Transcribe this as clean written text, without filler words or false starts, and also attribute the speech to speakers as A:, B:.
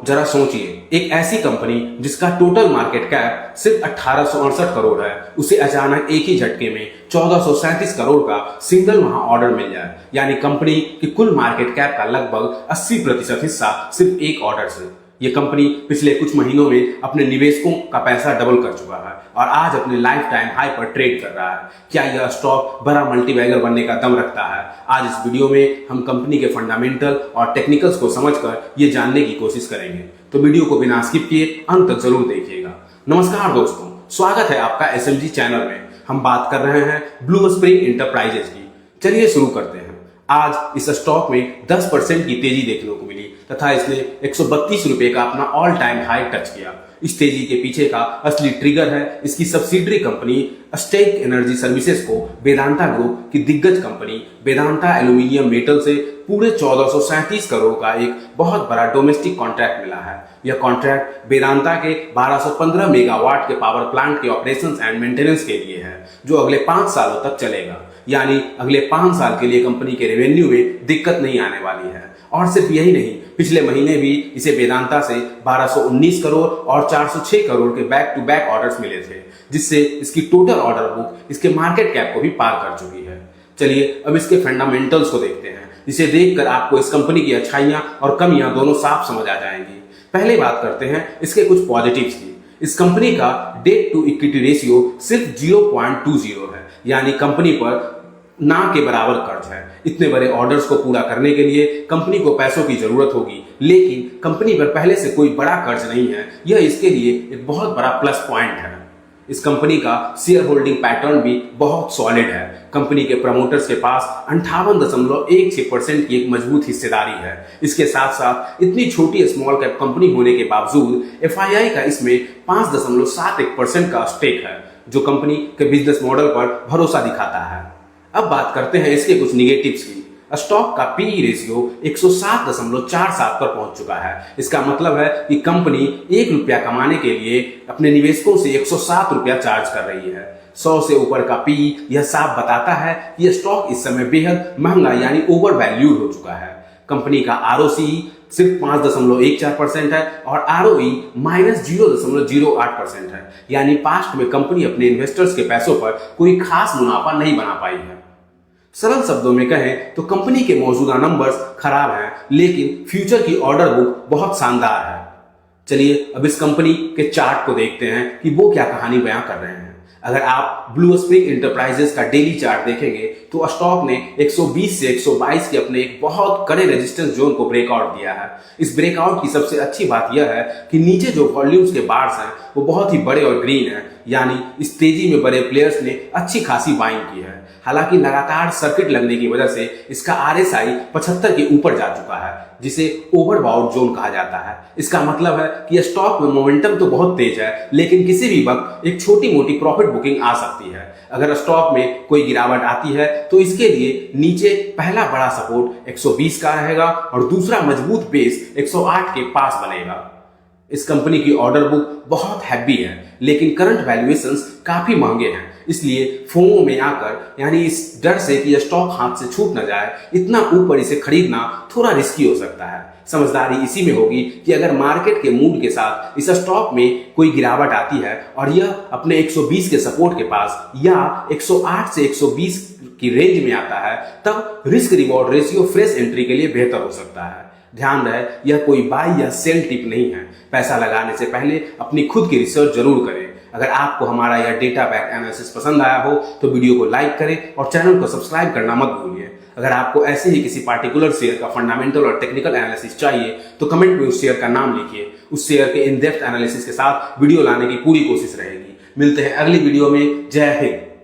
A: जरा सोचिए, एक ऐसी कंपनी जिसका टोटल मार्केट कैप सिर्फ 1868 करोड़ है, उसे अचानक एक ही झटके में 1437 करोड़ का सिंगल वहां ऑर्डर मिल जाए। यानी कंपनी की कुल मार्केट कैप का लगभग 80% हिस्सा सिर्फ एक ऑर्डर से। ये कंपनी पिछले कुछ महीनों में अपने निवेशकों का पैसा डबल कर चुका है और आज अपने लाइफ टाइम हाई पर ट्रेड कर रहा है। क्या यह स्टॉक बड़ा मल्टीबैगर बनने का दम रखता है? आज इस वीडियो में हम कंपनी के फंडामेंटल और टेक्निकल्स को समझकर ये जानने की कोशिश करेंगे, तो वीडियो को बिना स्किप किए अंत तक जरूर देखिएगा। नमस्कार दोस्तों, स्वागत है आपका SMG चैनल में। हम बात कर रहे हैं ब्लू स्प्रिंग इंटरप्राइजेज की। चलिए शुरू करते हैं। आज इस स्टॉक में 10% की तेजी देखने को मिली तथा इसने 132 रुपए का अपना ऑल टाइम हाई टच किया। इस तेजी के पीछे का असली ट्रिगर है इसकी subsidiary company stake energy services को वेदांता ग्रुप की दिग्गज कंपनी वेदांता एल्यूमिनियम मेटल से पूरे 1437 करोड़ का एक बहुत बड़ा डोमेस्टिक कॉन्ट्रैक्ट मिला है। यह कॉन्ट्रैक्ट वेदांता के 1215 मेगावाट के पावर प्लांट के ऑपरेशंस एंड मेंटेनेंस के लिए है, जो अगले 5 सालों तक चलेगा। यानी अगले 5 साल के लिए कंपनी के रेवेन्यू में दिक्कत नहीं आने वाली है। और सिर्फ यही नहीं, पिछले महीने भी इसे वेदांता से 1219 करोड़ और 406 करोड़ के बैक टू बैक ऑर्डर्स मिले थे, जिससे इसकी टोटल ऑर्डर बुक इसके मार्केट कैप को भी पार कर चुकी है। चलिए अब इसके फंडामेंटल्स को देखते हैं, जिसे देखकर आपको इस कंपनी की अच्छाइयां और कमियां दोनों साफ समझ आ जाएंगी। पहले बात करते हैं इसके कुछ पॉजिटिव्स की। इस कंपनी का डेट टू इक्विटी रेशियो सिर्फ 0.20 है, यानी कंपनी पर ना के बराबर कर्ज है। इतने बड़े ऑर्डर्स को पूरा करने के लिए कंपनी को पैसों की जरूरत होगी, लेकिन कंपनी पर पहले से कोई बड़ा कर्ज नहीं है। यह इसके लिए एक बहुत बड़ा प्लस पॉइंट है। इस कंपनी का शेयर होल्डिंग पैटर्न भी बहुत सॉलिड है। कंपनी के प्रमोटर्स के पास 58.16% की एक मजबूत हिस्सेदारी है। इसके साथ साथ इतनी छोटी स्मॉल कैप कंपनी होने के बावजूद FII का इसमें 5.71% का स्टेक है, जो कंपनी के बिजनेस मॉडल पर भरोसा दिखाता है। अब बात करते हैं इसके कुछ निगेटिव्स की। स्टॉक का PE रेशियो 107.47 पर पहुंच चुका है। इसका मतलब है कि कंपनी 1 रुपया कमाने के लिए अपने निवेशकों से 107 रुपया चार्ज कर रही है। 100 से ऊपर का PE यह साफ बताता है कि यह स्टॉक इस समय बेहद महंगा यानी ओवर वैल्यूड हो चुका है। कंपनी का ROCE सिर्फ 5.14% है और ROE -0.08% है। यानी पास्ट में कंपनी अपने इन्वेस्टर्स के पैसों पर कोई खास मुनाफा नहीं बना पाई है। सरल शब्दों में कहें तो कंपनी के मौजूदा नंबर्स खराब हैं, लेकिन फ्यूचर की ऑर्डर बुक बहुत शानदार है। चलिए अब इस कंपनी के चार्ट को देखते हैं कि वो क्या कहानी बयां कर रहे हैं। अगर आप ब्लू स्प्रिंग इंटरप्राइजेज का डेली चार्ट देखेंगे तो स्टॉक ने 120 से 122 के अपने एक बहुत कड़े रेजिस्टेंस जोन को ब्रेकआउट दिया है। इस ब्रेकआउट की सबसे अच्छी बात यह है कि नीचे जो वॉल्यूम्स के बार्स हैं वो बहुत ही बड़े और ग्रीन है, यानी इस तेजी में बड़े प्लेयर्स ने अच्छी खासी बाइंग की है। हालांकि लगातार सर्किट लगने की वजह से इसका RSI 75 के ऊपर जा चुका है, जिसे ओवरबॉउट जोन कहा जाता है। इसका मतलब है कि स्टॉक में मोमेंटम तो बहुत तेज है, लेकिन किसी भी वक्त एक छोटी मोटी प्रॉफिट बुकिंग आ सकती है। अगर स्टॉक में कोई गिरावट आती है तो इसके लिए नीचे पहला बड़ा सपोर्ट 120 का रहेगा और दूसरा मजबूत बेस 108 के पास बनेगा। इस कंपनी की ऑर्डर बुक बहुत हैवी है, लेकिन करंट वैल्यूएशंस काफी महंगे हैं। इसलिए फोमो में आकर, यानी इस डर से कि यह स्टॉक हाथ से छूट न जाए, इतना ऊपर इसे खरीदना थोड़ा रिस्की हो सकता है। समझदारी इसी में होगी कि अगर मार्केट के मूड के साथ इस स्टॉक में कोई गिरावट आती है और यह अपने 120 के सपोर्ट के पास या 108 से 120 की रेंज में आता है, तब risk reward ratio fresh entry के लिए बेहतर हो सकता है। ध्यान रहे, यह कोई बाय या सेल टिप नहीं है। पैसा लगाने से पहले अपनी खुद की रिसर्च जरूर करें। अगर आपको हमारा यह डेटा बैक एनालिसिस पसंद आया हो तो वीडियो को लाइक करें और चैनल को सब्सक्राइब करना मत भूलिए। अगर आपको ऐसे ही किसी पार्टिकुलर शेयर का फंडामेंटल और टेक्निकल एनालिसिस चाहिए तो कमेंट में उस शेयर का नाम लिखिए। उस शेयर के इन डेप्थ एनालिसिस के साथ वीडियो लाने की पूरी कोशिश रहेगी। मिलते हैं अगली वीडियो में। जय हिंद।